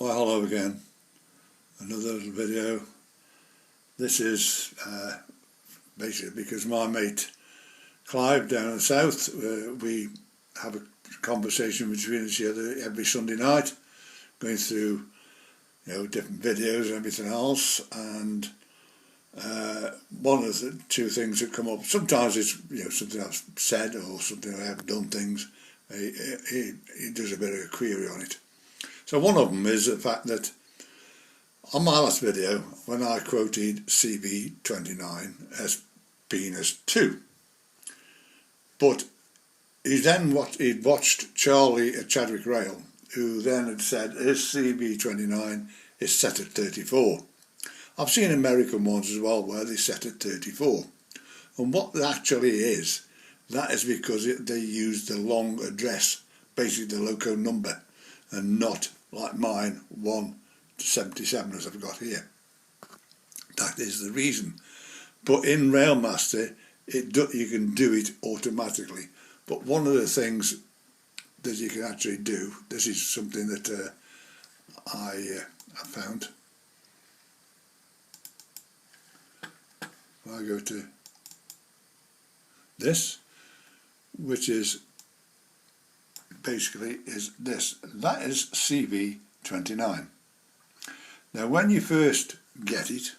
Well, hello again. Another little video. This is basically because my mate Clive down in the south, we have a conversation between each other every Sunday night, going through different videos and everything else, and one of the two things that come up, sometimes it's something I've said or something I haven't done things, he does a bit of a query on it. So one of them is the fact that on my last video, when I quoted CV29 as being as 2, but he'd watched Charlie at Chadwick Rail, who then had said his CV29 is set at 34. I've seen American ones as well where they set at 34. And what that actually is, that is because they use the long address, basically the loco number, and not like mine 1 to 77 as I've got here. That is the reason. But in Railmaster you can do it automatically. But one of the things that you can actually do, this is something that I found. I go to this, which is basically is this. That is CV29. Now when you first get it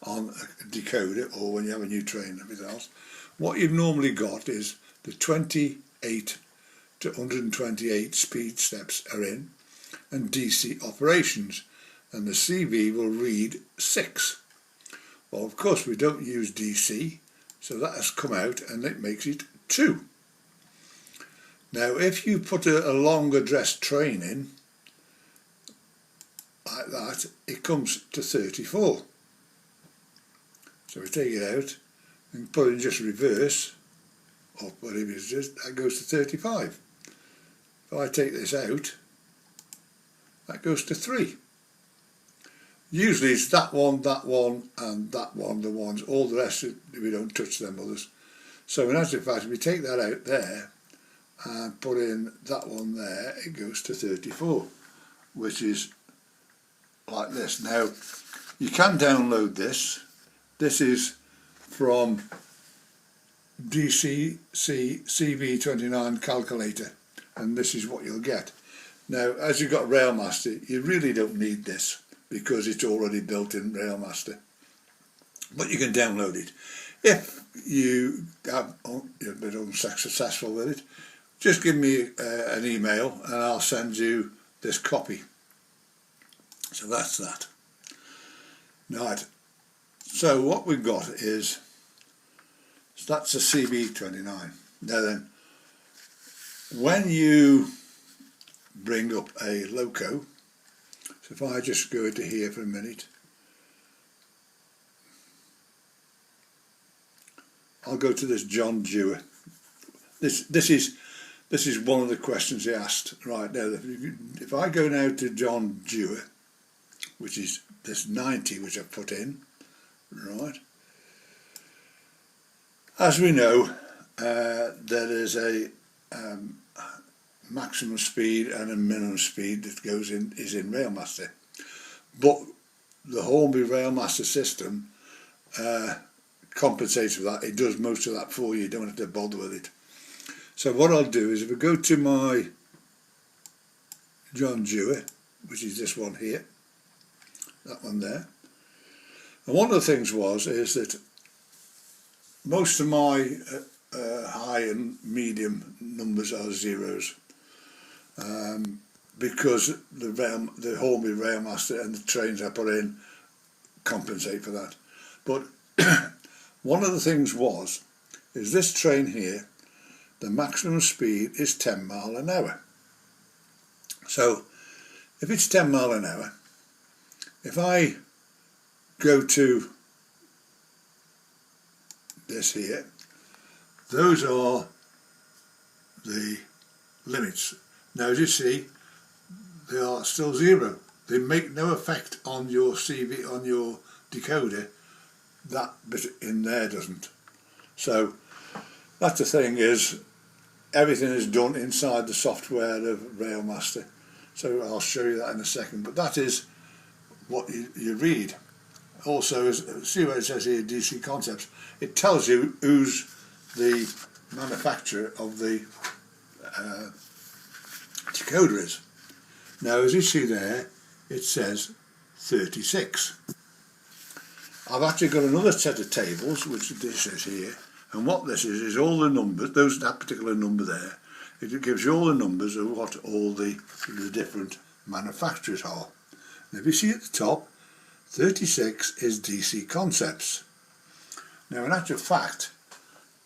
on a decoder, or when you have a new train and everything else, what you've normally got is the 28 to 128 speed steps are in, and DC operations, and the CV will read 6. Well, of course we don't use DC, so that has come out and it makes it 2. Now if you put a long address train in like that, it comes to 34. So we take it out and put it in just reverse, or whatever it is, that goes to 35. If I take this out, that goes to 3. Usually it's that one, and that one, the ones, all the rest we don't touch them others. So in actual fact, if we take that out there and put in that one there, it goes to 34, which is like this. Now you can download this. This is from CV29 calculator, and this is what you'll get. Now as you've got Railmaster, you really don't need this because it's already built in Railmaster, but you can download it. If you have been unsuccessful with it, just give me an email and I'll send you this copy. So that's that. Right. So what we've got is, that's a CV29. Now then, when you bring up a loco, so if I just go into here for a minute, I'll go to this John Dewar. This is one of the questions he asked. Right now, if I go now to John Dewar, which is this 90 which I've put in, right? As we know, there is a maximum speed and a minimum speed that goes in is in Railmaster, but the Hornby Railmaster system compensates for that. It does most of that for you. You don't have to bother with it. So what I'll do is, if I go to my John Dewar, which is this one here, that one there, and one of the things is that most of my high and medium numbers are zeros, because the Hornby Railmaster and the trains I put in compensate for that. But one of the things is this train here, the maximum speed is 10 mile an hour. So if it's 10 mile an hour, if I go to this here, those are the limits. Now as you see, they are still 0. They make no effect on your CV, on your decoder. That bit in there doesn't. So that's the thing, is everything is done inside the software of Railmaster. So I'll show you that in a second, but that is what you read. Also, see where it says here DC Concepts, it tells you who's the manufacturer of the decoder is. Now, as you see there, it says 36. I've actually got another set of tables, which this is here, and what this is all the numbers, that particular number there, it gives you all the numbers of what all the different manufacturers are. And if you see at the top, 36 is DC Concepts. Now, in actual fact,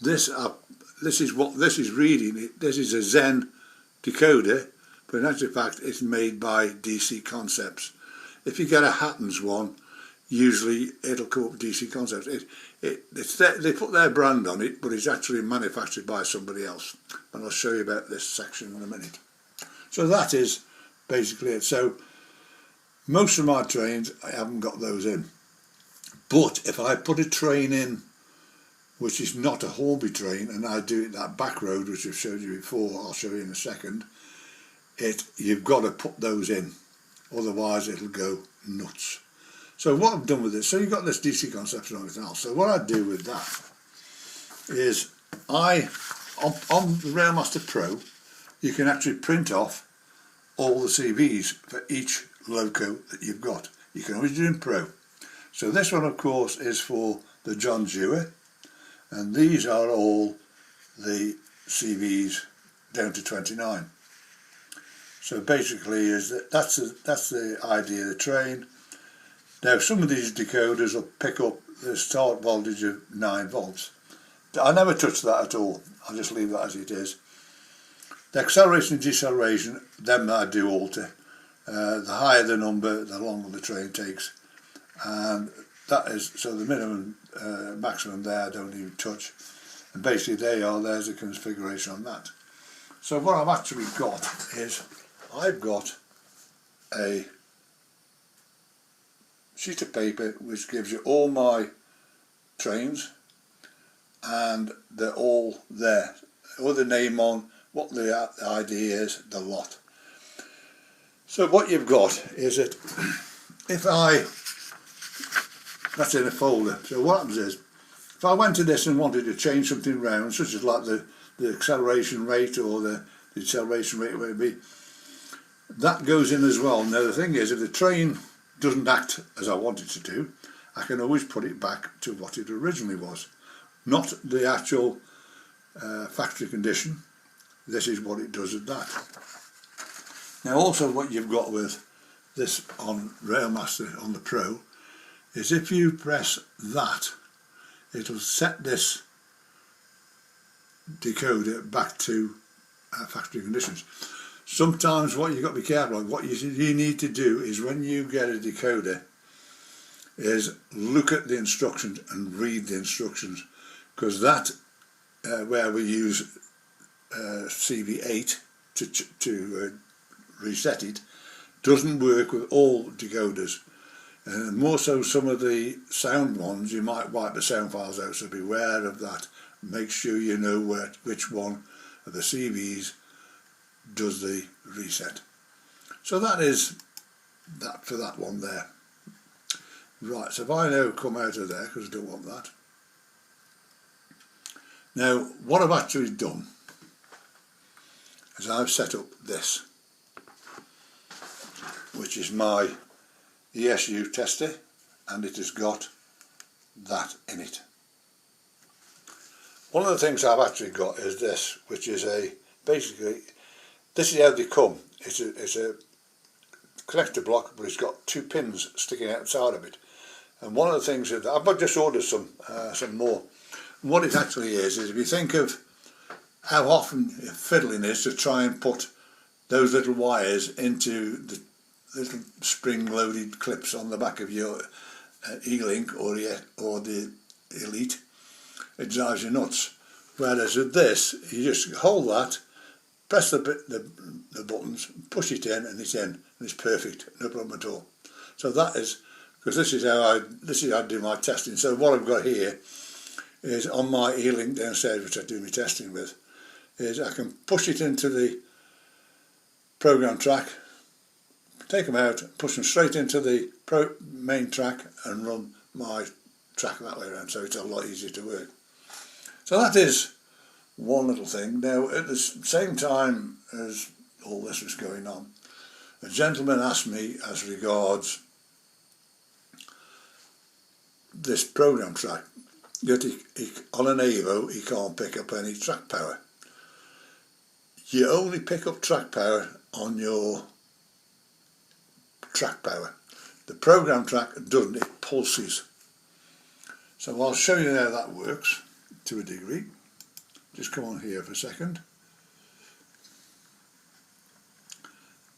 this is what this is reading. This is a Zen decoder, but in actual fact, it's made by DC Concepts. If you get a Hattons one, usually it'll come up DC Concepts. They put their brand on it, but it's actually manufactured by somebody else. And I'll show you about this section in a minute. So that is basically it. So most of my trains, I haven't got those in. But if I put a train in which is not a Hornby train, and I do it that back road, which I've showed you before, I'll show you in a second, you've got to put those in. Otherwise it'll go nuts. So what I've done with this, so you've got this DC Concepts and everything else. So what I do with that is on the Railmaster Pro, you can actually print off all the CVs for each loco that you've got. You can always do it in Pro. So this one, of course, is for the John Dewar, and these are all the CVs down to 29. So basically, that's the idea of the train. Now, some of these decoders will pick up the start voltage of 9 volts. I never touch that at all. I'll just leave that as it is. The acceleration and deceleration, them I do alter. The higher the number, the longer the train takes. And that is, so the minimum, maximum there, I don't even touch. And basically there's the configuration on that. So what I've actually got is, I've got a sheet of paper which gives you all my trains, and they're all there, all the name on, what the ID is, the lot. So what you've got is that that's in a folder. So what happens is, if I went to this and wanted to change something around, such as like the acceleration rate or the deceleration rate, whatever it be, that goes in as well. Now the thing is, if the train doesn't act as I want it to do, I can always put it back to what it originally was. Not the actual factory condition. This is what it does at that. Now also what you've got with this on Railmaster on the Pro is if you press that, it'll set this decoder back to factory conditions. Sometimes what you've got to be careful of, what you need to do is when you get a decoder is look at the instructions and read the instructions, because that where we use CV8 to reset it doesn't work with all decoders, and more so some of the sound ones you might wipe the sound files out, so beware of that. Make sure you know which one of the CVs does the reset. So that is that for that one there. Right, so if I now come out of there, because I don't want that. Now what I've actually done is I've set up this, which is my ESU tester, and it has got that in it. One of the things I've actually got is this, which is basically, this is how they come. It's a connector block, but it's got 2 pins sticking outside of it. And one of the things that I've just ordered some more. And what it actually is if you think of how often fiddling is to try and put those little wires into the little spring-loaded clips on the back of your E-Link or the Elite, it drives you nuts. Whereas with this, you just hold that, press the buttons, push it in, and it's in, and it's perfect, no problem at all. So that is, because this is how I do my testing. So what I've got here is on my E-Link downstairs, which I do my testing with, is I can push it into the program track, take them out, push them straight into the main track and run my track that way around, so it's a lot easier to work. So that is one little thing. Now, at the same time as all this was going on, a gentleman asked me as regards this program track, that on an Evo he can't pick up any track power. You only pick up track power on your track power. The program track doesn't, it pulses. So I'll show you how that works to a degree. Just come on here for a second.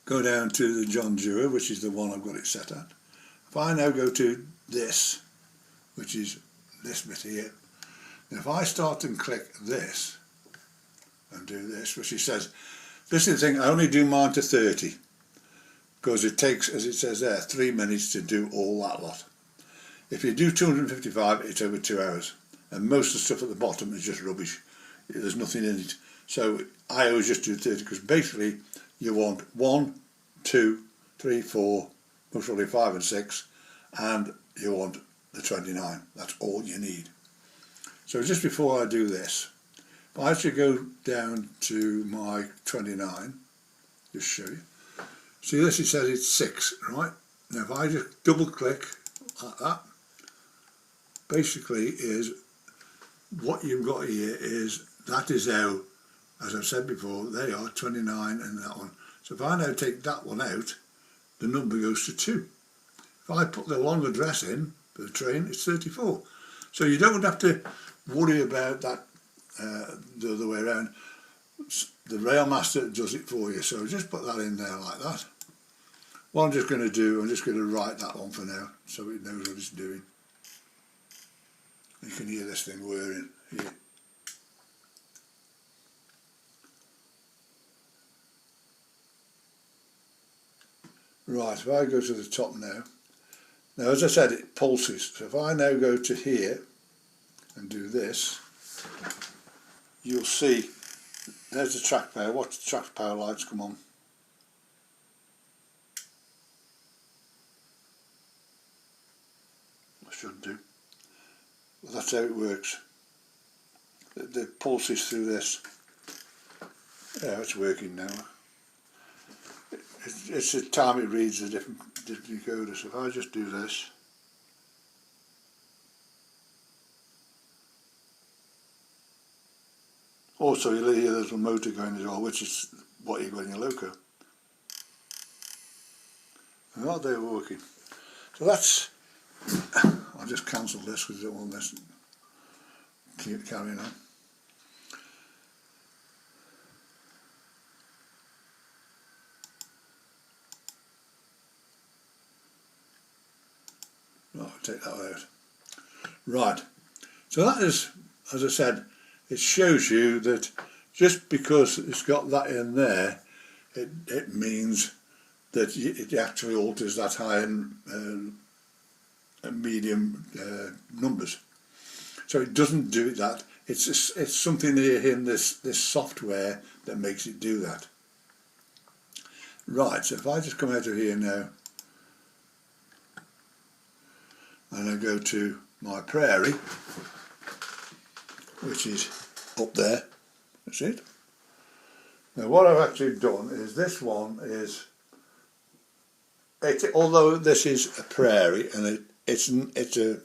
Go down to the John Dewar, which is the one I've got it set at. If I now go to this, which is this bit here, and if I start and click this and do this, which he says, this is the thing, I only do mine to 30 because it takes, as it says there, 3 minutes to do all that lot. If you do 255, it's over 2 hours, and most of the stuff at the bottom is just rubbish. There's nothing in it. So I always just do 30 because basically you want 1, 2, 3, 4, most probably 5 and 6, and you want the 29. That's all you need. So just before I do this, if I actually go down to my 29, just show you. See this, it says it's 6, right? Now if I just double click like that, basically is what you've got here is, that is how, as I've said before, they are 29 and that one. So if I now take that one out, the number goes to 2. If I put the long address in for the train, it's 34. So you don't have to worry about that the other way around. The Railmaster does it for you, so just put that in there like that. What I'm just going to do, I'm just going to write that one for now so it knows what it's doing. You can hear this thing whirring here. Right, if I go to the top now, as I said, it pulses. So if I now go to here and do this, you'll see there's the track power. Watch the track power lights come on. I should do. But that's how it works. The pulses through this. Yeah, it's working now. It's the time it reads the different decoders. So if I just do this, also you'll hear there's a motor going as well, which is what you got in your loco. And that they're working. So that's, I'll just cancel this because I don't want this keep carrying on. Right, I'll take that out. Right, so that is, as I said, it shows you that just because it's got that in there, it means that it actually alters that high and medium numbers. So it doesn't do that. It's something here in this software that makes it do that. Right, so if I just come out of here now and I go to my prairie, which is up there, that's it. Now what I've actually done is this one is, although this is a prairie and it's a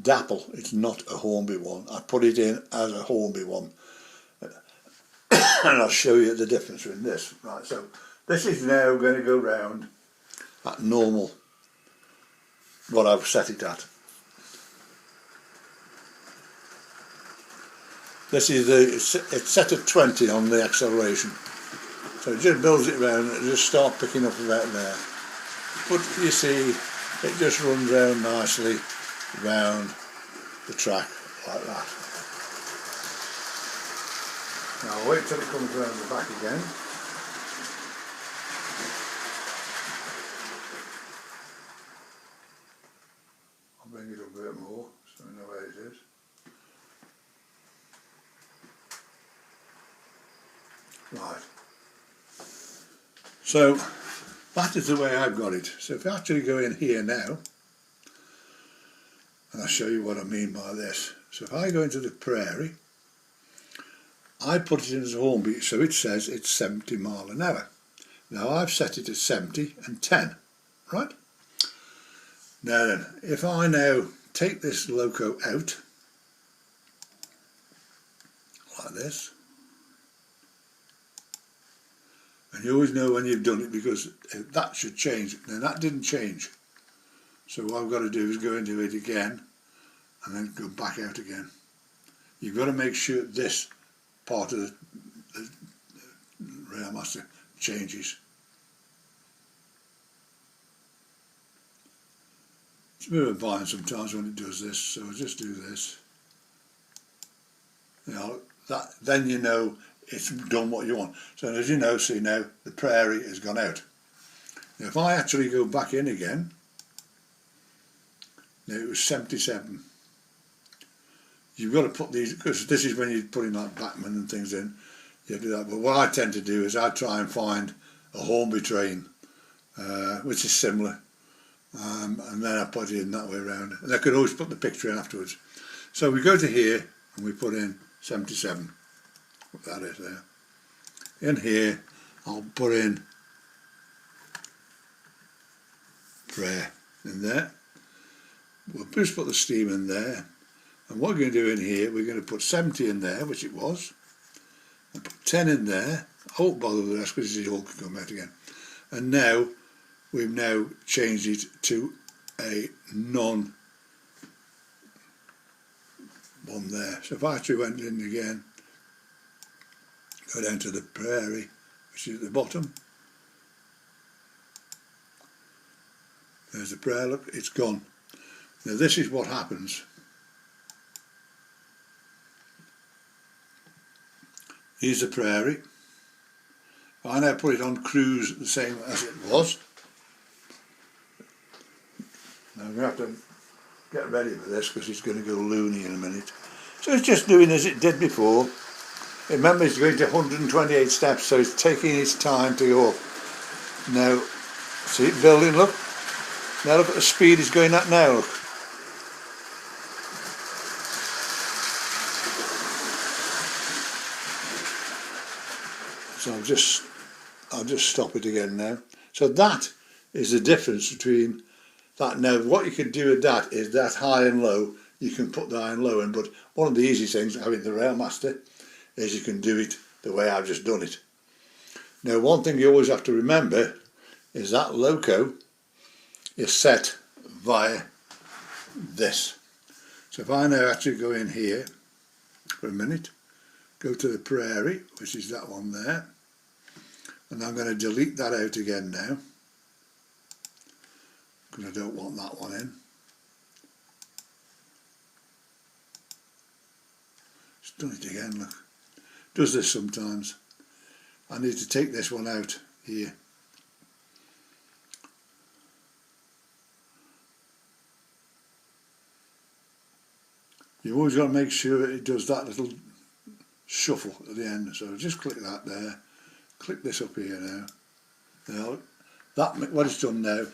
dapple, it's not a Hornby one. I put it in as a Hornby one. And I'll show you the difference in this. Right, so this is now going to go round at normal, what I've set it at. This is it's set at 20 on the acceleration. So it just builds it round and just start picking up about there. But you see, it just runs round nicely round the track like that. Now I'll wait till it comes round the back again. I'll bring it up a bit more so we know where it is. Right. So that is the way I've got it. So if I actually go in here now, and I'll show you what I mean by this. So if I go into the prairie, I put it in as a home beat, so it says it's 70 mile an hour. Now I've set it at 70 and 10, right? Now then, if I now take this loco out, like this, and you always know when you've done it because that should change. Now that didn't change. So what I've got to do is go into it again and then go back out again. You've got to make sure this part of the Railmaster changes. It's a bit of a bind sometimes when it does this, so I'll just do this. You know, then you know it's done what you want. So as you know, see now, the prairie has gone out. Now if I actually go back in again, now it was 77. You've got to put these, because this is when you're putting like Blackman and things in, you do that. But what I tend to do is I try and find a Hornby train, which is similar, and then I put it in that way around. And I could always put the picture in afterwards. So we go to here and we put in 77. Put that is there. In here, I'll put in prayer in there. We'll just put the steam in there. And what we're going to do in here, we're going to put 70 in there, which it was. And put 10 in there. I won't bother with the rest because it all can come out again. And now, we've now changed it to a non one there. So if I actually went in again, go down to the prairie, which is at the bottom. There's the prayer, look, it's gone. Now this is what happens. Here's the prairie. I now put it on cruise the same as it was. Now I'm going to have to get ready for this because it's going to go loony in a minute. So it's just doing as it did before. Remember, it's going to 128 steps, so it's taking its time to go up. Now, see it building, look. Now look at the speed it's going at now, look. So I'll just stop it again now. So that is the difference between that. Now what you can do with that is that high and low, you can put the high and low in, but one of the easy things having the Railmaster is you can do it the way I've just done it. Now one thing you always have to remember is that loco is set via this. So if I now actually go in here for a minute, go to the prairie, which is that one there, and I'm going to delete that out again now because I don't want that one in. It's done it again, look. Does this sometimes. I need to take this one out here. You've always got to make sure it does that little shuffle at the end. So just click that there. Click this up here now. Now that what it's done now,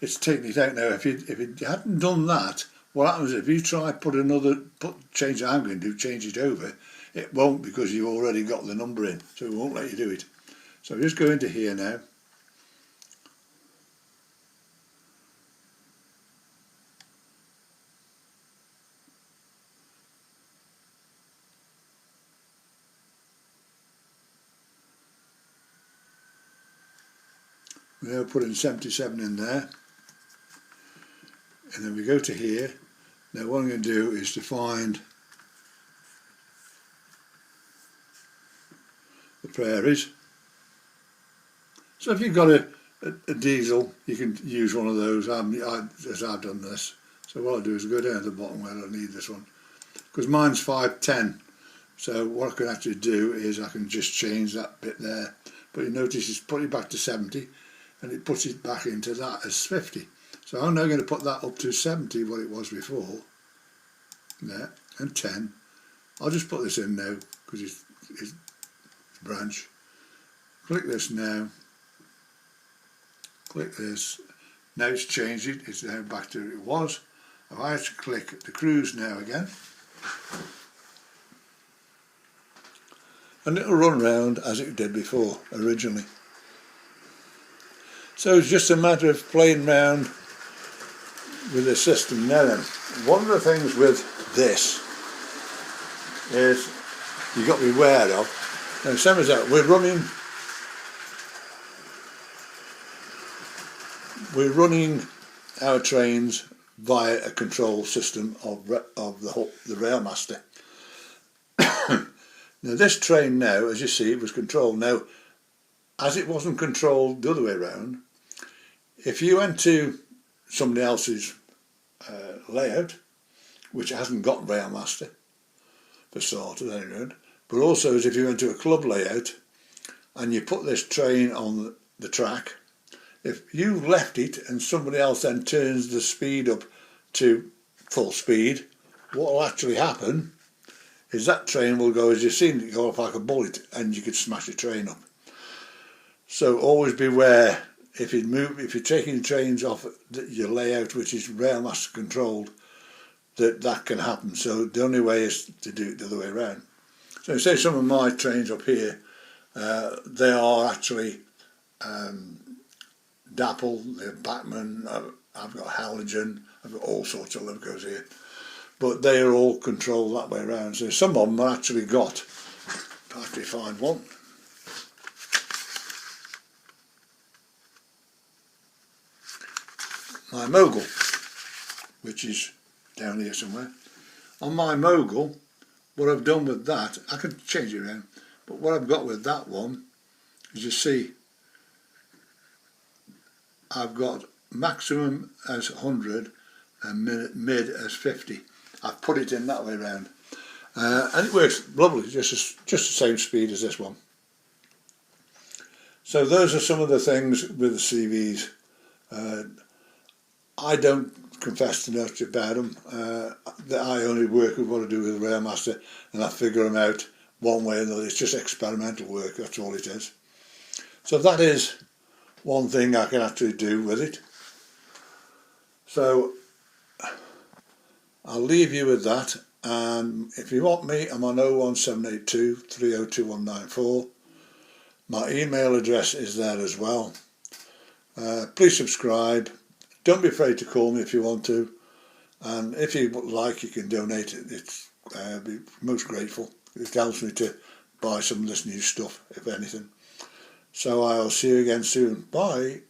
it's taking it out now. If it hadn't done that, what happens if you try change that I'm going to do, change it over, it won't because you've already got the number in, so it won't let you do it. So just go into here now. We now put in 77 in there, and then we go to here. Now what I'm going to do is to find the prairies. So if you've got a diesel, you can use one of those, as I've done this. So what I'll do is go down to the bottom where I need this one, because mine's 510. So what I can actually do is I can just change that bit there. But you notice it's put it back to 70. And it puts it back into that as 50. So I'm now going to put that up to 70, what it was before. There, and 10. I'll just put this in now because it's branch. Click this now. click this. Now it's changed it. It's now back to where it was. If I have to click the cruise now again, and it'll run round as it did before originally. So it's just a matter of playing around with the system. Now then, one of the things with this is you've got to be aware of. Now same as that, we're running our trains via a control system of the Railmaster. Now this train now, as you see, it was controlled. Now, as it wasn't controlled the other way around, if you went to somebody else's layout, which hasn't got Railmaster, for starters anyway, but also as if you went to a club layout and you put this train on the track, if you left it and somebody else then turns the speed up to full speed, what will actually happen is that train will go, as you've seen it go off like a bullet, and you could smash the train up. So always beware, if you're taking trains off your layout which is Railmaster controlled, that can happen. So the only way is to do it the other way around. So say some of my trains up here, they are actually Dapple, they're Batman, I've got Halogen, I've got all sorts of logos here, but they are all controlled that way around. So some of them are actually got, I'll have to find one. My Mogul, which is down here somewhere. On my Mogul, what I've done with that, I can change it around, but what I've got with that one, as you see, I've got maximum as 100 and mid as 50. I've put it in that way round, and it works lovely, just the same speed as this one. So those are some of the things with the CVs. I don't confess to much about them. That I only work with what I do with the Railmaster, and I figure them out one way or another. It's just experimental work, that's all it is. So that is one thing I can actually do with it. So I'll leave you with that, and if you want me, I'm on 01782 302194. My email address is there as well. Please subscribe. Don't be afraid to call me if you want to, and if you like, you can donate it. I'll be most grateful. It helps me to buy some of this new stuff, if anything. So I'll see you again soon. Bye.